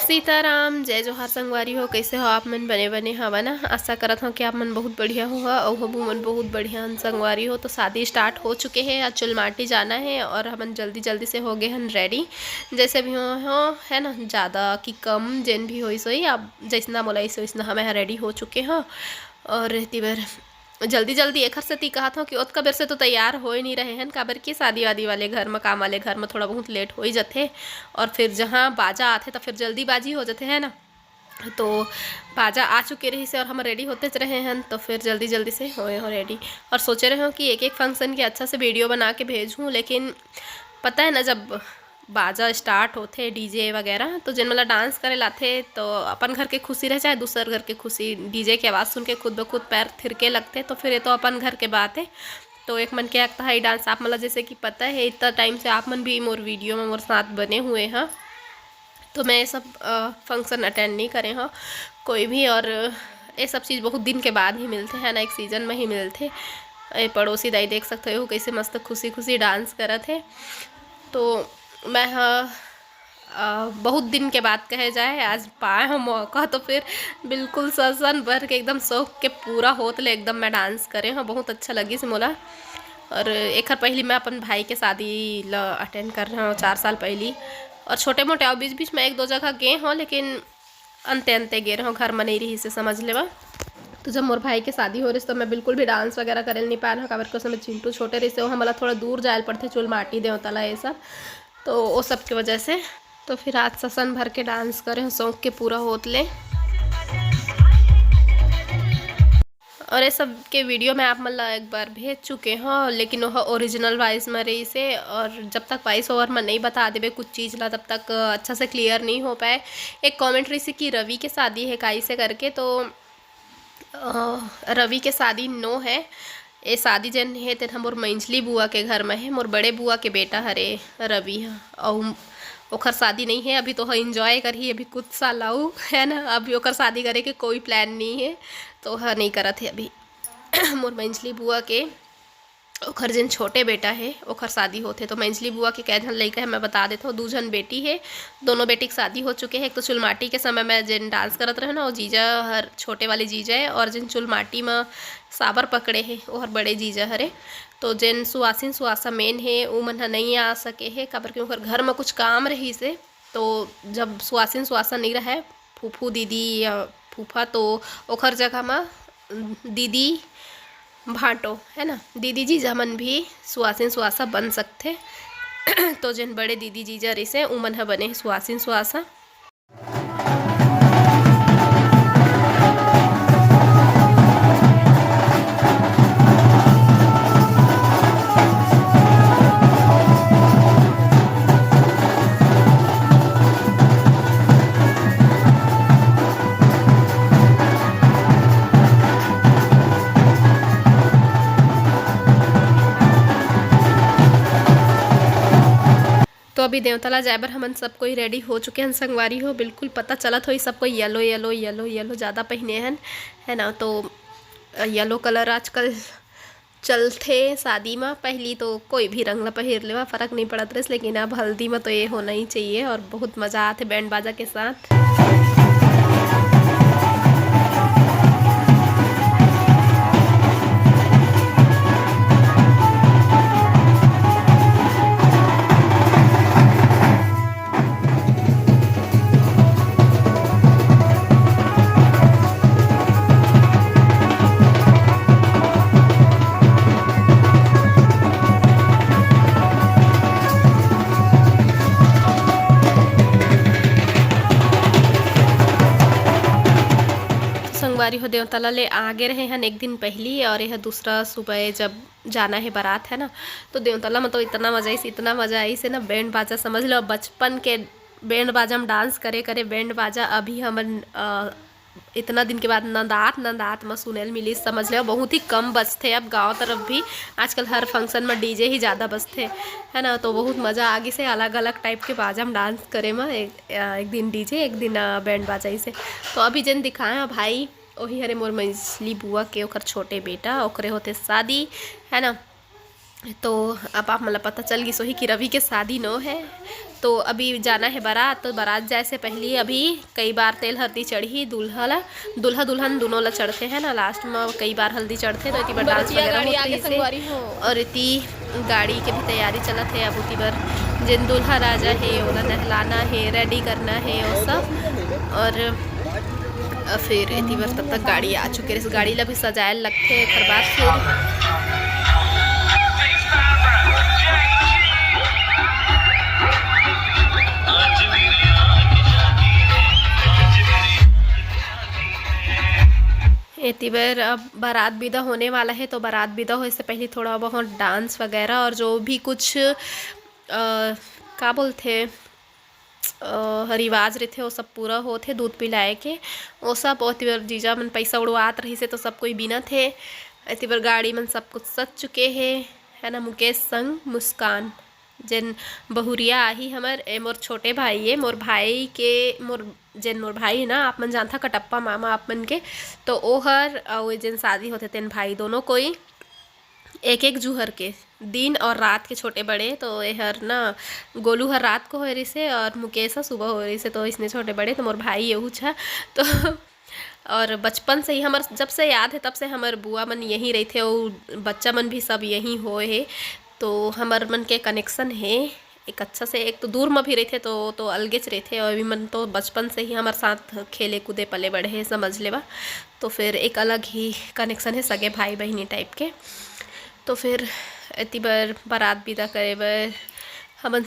सीताराम जय जोहार संगवारी हो। कैसे हो आप मन? बने बने हवा ना। आशा करत हूँ कि आप मन बहुत बढ़िया हो और हबू मन बहुत बढ़िया संगवारी हो। तो शादी स्टार्ट हो चुके हैं, आज चुलमाटी जाना है और हमन जल्दी जल्दी से हो गए हैं रेडी। जैसे भी हो है ना, ज़्यादा कि कम जेन भी हो सोई आप जैसना मोलाई सो वैसना हमें रेडी हो चुके हैं। और तिबर जल्दी जल्दी एक से ती कहा था कि ओतका बेर से तो तैयार हो ही नहीं रहे हैं, काबर की शादी वादी वाले घर में, काम वाले घर में थोड़ा बहुत लेट हो ही जाते। और फिर जहाँ बाजा आते तो फिर जल्दीबाजी हो जाते है ना। तो बाजा आ चुके रही से और हम रेडी होते रहे हैं, तो फिर जल्दी जल्दी से होए हो रेडी। और सोचे रहे हो कि एक एक फंक्शन के अच्छा से वीडियो बना के भेजूँ, लेकिन पता है ना जब बाजा स्टार्ट होते डीजे वगैरह तो जिन मतलब डांस करे लाते तो अपन घर के खुशी रहे चाहे दूसर घर के खुशी, डीजे की आवाज़ सुन के खुद ब खुद पैर थिरके लगते। तो फिर ये तो अपन घर के बात है। तो एक मन के लगता है डांस आप मतलब जैसे कि पता है इतना टाइम से आप मन भी मोर वीडियो में मोर साथ बने हुए हैं, तो मैं ये सब फंक्शन अटेंड नहीं करे हाँ कोई भी। और ये सब चीज़ बहुत दिन के बाद ही मिलते हैं ना, एक सीज़न में ही मिलते। ये पड़ोसी दाई देख सकते हो कैसे मस्त खुशी खुशी डांस करे थे। तो मैं बहुत दिन के बाद कहे जाए आज पाए हो मौका, तो फिर बिल्कुल ससन भर के एकदम शौक के पूरा होत ले एकदम मैं डांस करे हाँ, बहुत अच्छा लगी से मोला। और एक पहली मैं अपन भाई के शादी ला अटेंड कर रहा हूँ 4 साल पहली। और छोटे मोटे और बीच बीच में एक दो जगह गए हों, लेकिन अंते अंते गे रहे हो, घर में नहीं रही से समझ लेवा। तो जब मोर भाई के शादी हो रही तो मैं बिल्कुल भी डांस वगैरह करे नहीं पाया काबर के समय चिंटू छोटे रही से वो हमारा थोड़ा दूर जाए पड़ते चुलमाटी देवतला ये सब, तो वो सब की वजह से। तो फिर आज ससन भर के डांस करे शौक के पूरा होत ले। और ये सब के वीडियो मैं आप मतलब एक बार भेज चुके हैं, लेकिन वह ओरिजिनल वॉइस में रही से। और जब तक वॉइस ओवर में नहीं बता देवे कुछ चीज़ ला तब तक अच्छा से क्लियर नहीं हो पाए। एक कमेंट रही से कि रवि के शादी है काई से करके, तो रवि के शादी नो है। ये शादी जन है तेन मोर मंझली बुआ के घर में है, मोर बड़े बुआ के बेटा हरे रवि है। और ओखर शादी नहीं है अभी, तो हाँ इंजॉय करी अभी कुछ साल आऊ है ना। अभी ओखर शादी करे के कोई प्लान नहीं है, तो हाँ नहीं करत है अभी। मोर मंझली बुआ के ओखर जिन छोटे बेटा है ओखर शादी होते। तो मंझली बुआ के कै झन लड़का है मैं बता देता हूँ, 2 जन बेटी है, दोनों बेटी की शादी हो चुके हैं। एक तो चुलमाटी के समय में जिन डांस करत रहे ना वो जीजा हर छोटे वाले जीजा है, और जिन चुलमाटी में साबर पकड़े है वो हर बड़े जीजा हरे। तो जिन सुहासिन सुहासा मेन है वो मन नहीं आ सके है काबर के ओकर घर में कुछ काम रही से। तो जब सुहासिन सुहासा नहीं रहे फूफू दीदी या फूफा, तो ओखर जगह में दीदी भाटो है ना, दीदी जीजा मन भी सुहासिन सुहासा बन सकते। तो जिन बड़े दीदी जीजा रही से उमन ह बने सुहासिन सुहासा। तो अभी देवतला जाए बर हमन सब कोई रेडी हो चुके हैं संगवारी हो। बिल्कुल पता चलत हो सब कोई येलो येलो येलो येलो ज़्यादा पहने हैं है ना। तो येलो कलर आजकल चलते शादी में। पहली तो कोई भी रंग ला पहिर लेवा फ़र्क नहीं पड़त रहे, लेकिन अब हल्दी में तो ये होना ही चाहिए और बहुत मज़ा आते बैंड बाजा के साथ। संगवारी हो देवतला ले आगे रहे हैं एक दिन पहली, और यह दूसरा सुबह जब जाना है बारात है ना। तो देवतला में तो इतना मज़ा आई से ना, बैंड बाजा समझ लो बचपन के बैंड बाजा में डांस करे करे बैंड बाजा अभी हमन इतना दिन के बाद नंदात में सुनेल मिली समझ लो। बहुत ही कम बजते अब गांव तरफ भी, आजकल हर फंक्शन में डीजे ही ज़्यादा बजते है ना। तो बहुत मज़ा आगे से अलग अलग टाइप के बाजा में डांस करे में, एक दिन डीजे एक दिन बैंड बाजा से। तो अभी जिन दिखाए भाई वही हरे मोर मंझली बुआ के ओकर छोटे बेटा ओकरे होते शादी है ना। तो अब आप मतलब पता चल गई सोही कि रवि के शादी नो है। तो अभी जाना है बारात, तो बारात जाए से पहले अभी कई बार तेल हल्दी चढ़ी दूल्हा दुल्हन दोनों ला चढ़ते हैं ना, लास्ट में कई बार हल्दी चढ़ते तो इतनी बार डांस वगैरह होते हैं। और इतनी गाड़ी के भी तैयारी चलत है। अब उतनी बार जिन दूल्हा राजा है ओला नहलाना है, रेडी करना है वो सब। और फिर इतनी बार तब तक गाड़ी आ चुके, इस गाड़ी ला भी सजाए लगते हैं। फिर बाद इतनी बार अब बारात विदा होने वाला है, तो बारात विदा हो इससे पहले थोड़ा बहुत डांस वगैरह और जो भी कुछ क्या बोलते रिवाज रहते वो सब पूरा होते, दूध पिलाए के वो सब। और बार जीजा मन पैसा उड़वात रही से तो सब कोई बिना थे। इतनी बार गाड़ी मन सब कुछ सज चुके है ना। मुकेश संग मुस्कान जिन बहुरिया आही हमर मोर छोटे भाई है, मोर भाई के मोर भाई है ना, आप मन जानता कटप्पा मामा आप मन के, तो ओहर और जिन शादी होते तेन भाई दोनों कोई एक जूहर के दिन और रात के छोटे बड़े। तो हर ना गोलू हर रात को हो रही से और मुकेश सुबह हो रही से, तो इसने छोटे बड़े तो मोर भाई यहू छा। तो और बचपन से ही हमार जब से याद है तब से हमार बुआ मन यहीं रही थे और बच्चा मन भी सब यहीं होए है। तो हमार मन के कनेक्शन है एक अच्छा से, एक तो दूर में भी रहे थे तो अलगेच रहे थे। और अभी मन तो बचपन से ही हमारे साथ खेले कूदे पले बड़े हैं, समझ लेवा। तो फिर एक अलग ही कनेक्शन है, सगे भाई बहनी टाइप के। तो फिर इतनी बार बारात विदा करे बर हमन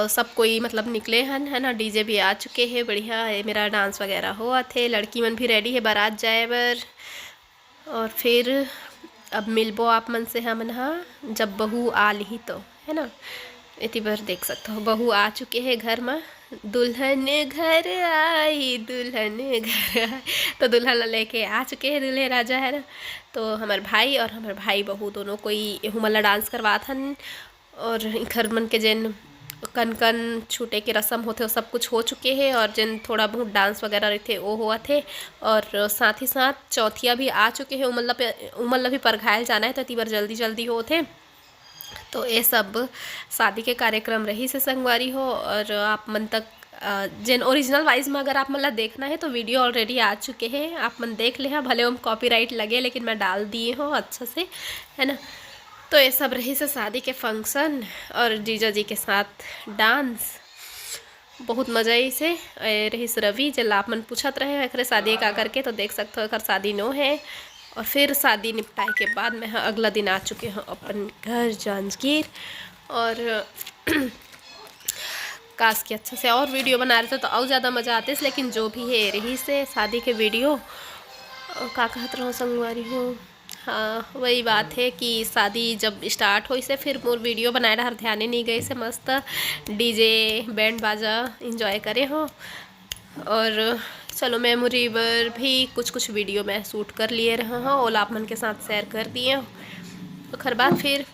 सब कोई मतलब निकले हन, है ना। डीजे भी आ चुके हैं, बढ़िया है, मेरा डांस वगैरह हुआ थे। लड़की मन भी रेडी है बारात जाए बर। और फिर अब मिलबो आप मन से हमन जब बहू आ ली तो, है ना। इतनी बार देख सकते हो बहू आ चुके हैं घर में। दुल्हन घर आई दुल्हन घर आई, तो दुल्हन लेके आ चुके हैं दूल्हे राजा, है ना। तो हमारे भाई और हमारे भाई बहू दोनों कोई हुमला डांस करवात हन। और घर मन के जिन कन छूटे के रस्म होते वो सब कुछ हो चुके हैं। और जिन थोड़ा बहुत डांस वगैरह रहते वो हुआ थे। और साथ ही साथ चौथिया भी आ चुके हैं, उमल्ला भी परघायल जाना है, तो इतनी बार जल्दी होते। तो ये सब शादी के कार्यक्रम रही से संगवारी हो। और आप मन तक जिन ओरिजिनल वाइज में अगर आप मतलब देखना है तो वीडियो ऑलरेडी आ चुके हैं, आप मन देख ले। भले हम कॉपीराइट लगे लेकिन मैं डाल दिए हो अच्छा से, है ना। तो ये सब रही से शादी के फंक्शन और जीजा जी के साथ डांस, बहुत मजा ही से रही से। रवि जल आप मन पूछत रहे एक शादी का करके, तो देख सकते हो एक शादी नो है। और फिर शादी निपटाए के बाद मैं अगला दिन आ चुके हैं अपन घर जांजगीर। और काश की अच्छा से और वीडियो बना रहे थे तो और ज़्यादा मज़ा आते। लेकिन जो भी है रही से शादी के वीडियो का कहत रहो संगवारी हो। हाँ वही बात है कि शादी जब स्टार्ट हो इसे फिर मोर वीडियो बनाए रहा, ध्यान ही नहीं गए से मस्त डीजे बैंड बाजा इंजॉय करे हो। और चलो मेमोरी पर भी कुछ वीडियो मैं शूट कर लिए रहा हूँ और आप मन के साथ शेयर कर दिए हूँ। तो खैर बात फिर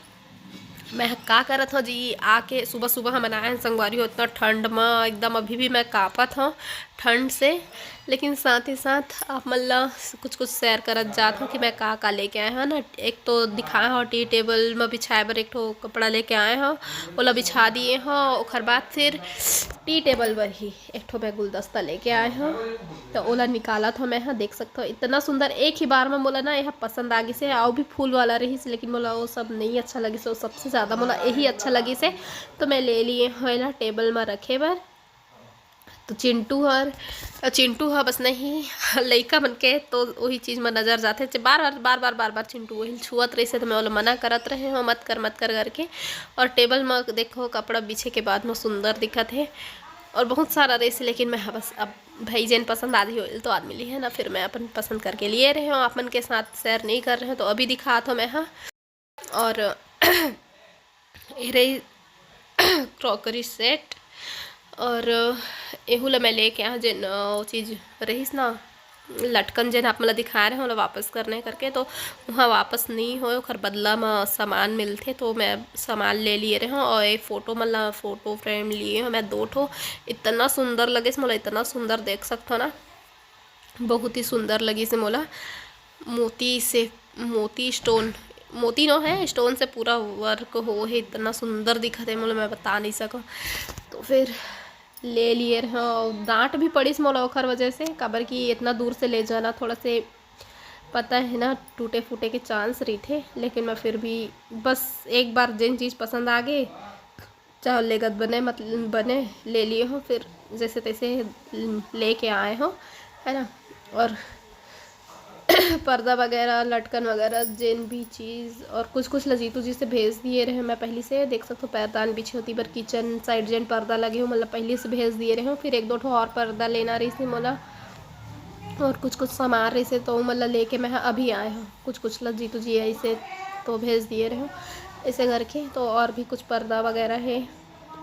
मैं का करत हूँ जी, आके सुबह हम आए संगवारी हो इतना ठंड में एकदम अभी भी मैं काँपत हूँ ठंड से। लेकिन साथ ही साथ आप मतलब कुछ शेयर करत जात हूँ कि मैं का लेके आए हैं ना। एक तो दिखाए हो टी टेबल में बिछाए बर एक ठो कपड़ा लेके आए हो, ओला बिछा दिए हो। और बाद फिर टी टेबल पर ही एक ठो मैं गुलदस्ता लेके आए हो, तो ओला निकाला था मैं। देख सकते हो इतना सुंदर एक ही बार में मोला ना यह पसंद आ गई से। और भी फूल वाला रही से लेकिन मोला वो सब नहीं अच्छा लगी से, सबसे ज़्यादा मोला यही अच्छा लगी से, तो मैं ले लिए हो टेबल में रखे बर। तो चिंटू है बस नहीं लइका मन के तो वही चीज़ में नज़र जाते बार चिंटू वही छुअत रही से, तो मैं वो मना करत रहे हो मत कर करके। और टेबल में देखो कपड़ा बिछे के बाद में सुंदर दिखत है और बहुत सारा रही से। लेकिन मैं बस अब भाई जैन पसंद आधी हो तो आदमी ली है ना, फिर मैं अपन पसंद करके लिए रहे हो, अपन के साथ शेयर नहीं कर रहे हो। तो अभी दिखा तो मैं और रही क्रॉकरी सेट। और एहू ला मैं लेके आ जिन वो चीज़ रहीस ना लटकन जिन आप मतलब दिखा रहे हो वापस करने करके, तो वहाँ वापस नहीं हो खर बदला में सामान मिलते, तो मैं सामान ले लिए रहे हूँ। और एक मतलब फ़ोटो फ्रेम लिए हूँ मैं 2 ठो। इतना सुंदर लगे से मोला, इतना सुंदर देख सकते हो ना, बहुत ही सुंदर लगी से मोला। मोती स्टोन मोती नो है, स्टोन से पूरा वर्क हो है, इतना सुंदर दिखा थे मोला मैं बता नहीं सको। तो फिर ले लिए रहे, डांट भी पड़ी मोला ओखर वजह से, काबर कि इतना दूर से ले जाना थोड़ा से पता है ना टूटे फूटे के चांस रही थे। लेकिन मैं फिर भी बस एक बार जिन चीज़ पसंद आ गई, चाहे लेगत बने मतलब बने, ले लिए हो, फिर जैसे तैसे लेके आए हो, है ना। और पर्दा वगैरह, लटकन वगैरह, जिन भी चीज़, और कुछ कुछ लजीतू जी से भेज दिए रहे मैं पहले से, देख सकते हो पैरदान पीछे होती पर किचन साइड जिन पर्दा लगे हो मतलब पहले से भेज दिए रहे हो। फिर एक दो ठो और पर्दा लेना रही थी मोला, और कुछ कुछ सामान रही से, तो मतलब लेके मैं अभी आए हूँ। कुछ कुछ लजीतू जी ऐसे तो भेज दिए रहे हो ऐसे करके। तो और भी कुछ पर्दा वगैरह है,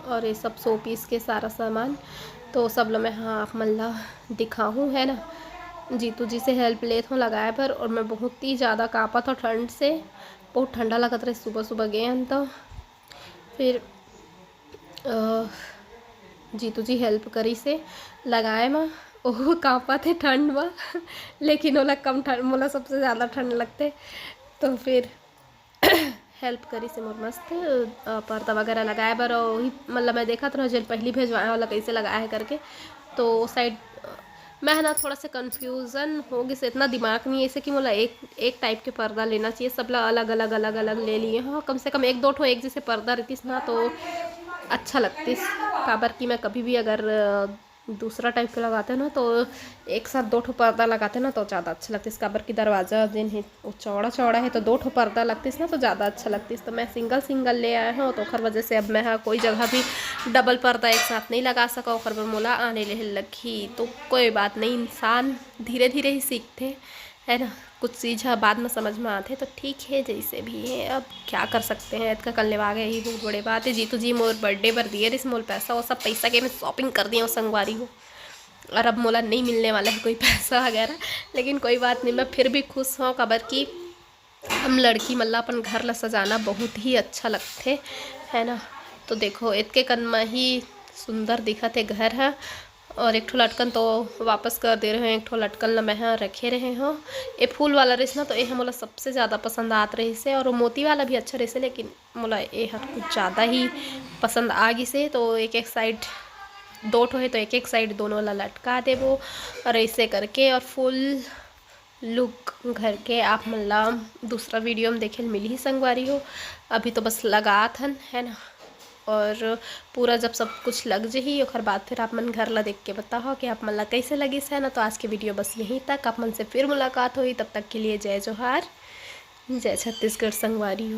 और ये सब शो पीस के सारा सामान, तो सब लोग मैं हाँ आप मल्ला दिखाऊँ, है ना। जीतू जी से हेल्प ले हूँ लगाए पर, और मैं बहुत ही ज़्यादा काँपा था ठंड से, बहुत ठंडा लगत रहे। सुबह सुबह गए हैं तो फिर जीतू जी हेल्प करी से लगाए मैं, ओह काँपा थे ठंड में लेकिन ओला कम ठंड, मोला सबसे ज़्यादा ठंड लगते। तो फिर हेल्प करी से मोर मस्त पर्दा वगैरह लगाए बर, और वही मतलब मैं देखा था जब पहली भेजवाया वाला कैसे लगाया है करके, तो साइड मैं ना थोड़ा सा कन्फ्यूज़न हो गई से, इतना दिमाग नहीं ऐसे कि मतलब एक टाइप के पर्दा लेना चाहिए, सब लोग अलग अलग अलग अलग ले लिए। हाँ कम से कम एक दो ठो एक जैसे पर्दा रहती ना तो अच्छा लगतीस, काबर कि मैं कभी भी अगर दूसरा टाइप का लगाते हैं ना तो एक साथ दो ठो पर्दा लगाते हैं ना तो ज़्यादा अच्छा लगतीस, काबर की दरवाज़ा जिन है वो चौड़ा चौड़ा है, तो दो ठो पर्दा लगतीस ना तो ज़्यादा अच्छा लगतीस। तो मैं सिंगल सिंगल ले आया हूँ, तो ओखर वजह से अब मैं कोई जगह भी डबल पर्दा एक साथ नहीं लगा सका, ओखर पर मोला आने ले लगी। तो कोई बात नहीं, इंसान धीरे धीरे ही सीखते है ना, कुछ चीज़ बाद में समझ में आते तो ठीक है, जैसे भी है अब क्या कर सकते हैं। इसका कल लेवा गए ही बहुत बड़ी बात है। जीतू जी मोर बर्थडे पर दिए इस मोल पैसा, वो सब पैसा के मैं शॉपिंग कर दिया संगवारी हूँ, और अब मोला नहीं मिलने वाला है कोई पैसा वगैरह। लेकिन कोई बात नहीं, मैं फिर भी खुश हूँ, खबर कि हम लड़की मल्ला अपन घर ला सजाना बहुत ही अच्छा लगते है ना। तो देखो इतके कन में ही सुंदर दिखत है घर है, और एक ठो लटकन तो वापस कर दे रहे हैं, एक ठो लटकन ला मैं रखे रहे हो। ये फूल वाला रही ना तो ये मोला सबसे ज़्यादा पसंद आत रही से, और वो मोती वाला भी अच्छा रही से, लेकिन मोला ये कुछ ज़्यादा ही पसंद आ गई से। तो एक एक साइड दो ठो है तो एक एक साइड दोनों ला लटका दे वो, और ऐसे करके, और फुल लुक घर के आप मतलब दूसरा वीडियो में देखे मिली ही संगवारी हो। अभी तो बस लगा थन है ना, और पूरा जब सब कुछ लग जाही और बाद फिर आप मन घर ला देख के बताओ कि आप मन ला कैसे लगी है ना। तो आज के वीडियो बस यहीं तक, आप मन से फिर मुलाकात हुई, तब तक के लिए जय जोहार, जय छत्तीसगढ़ संगवारी हो।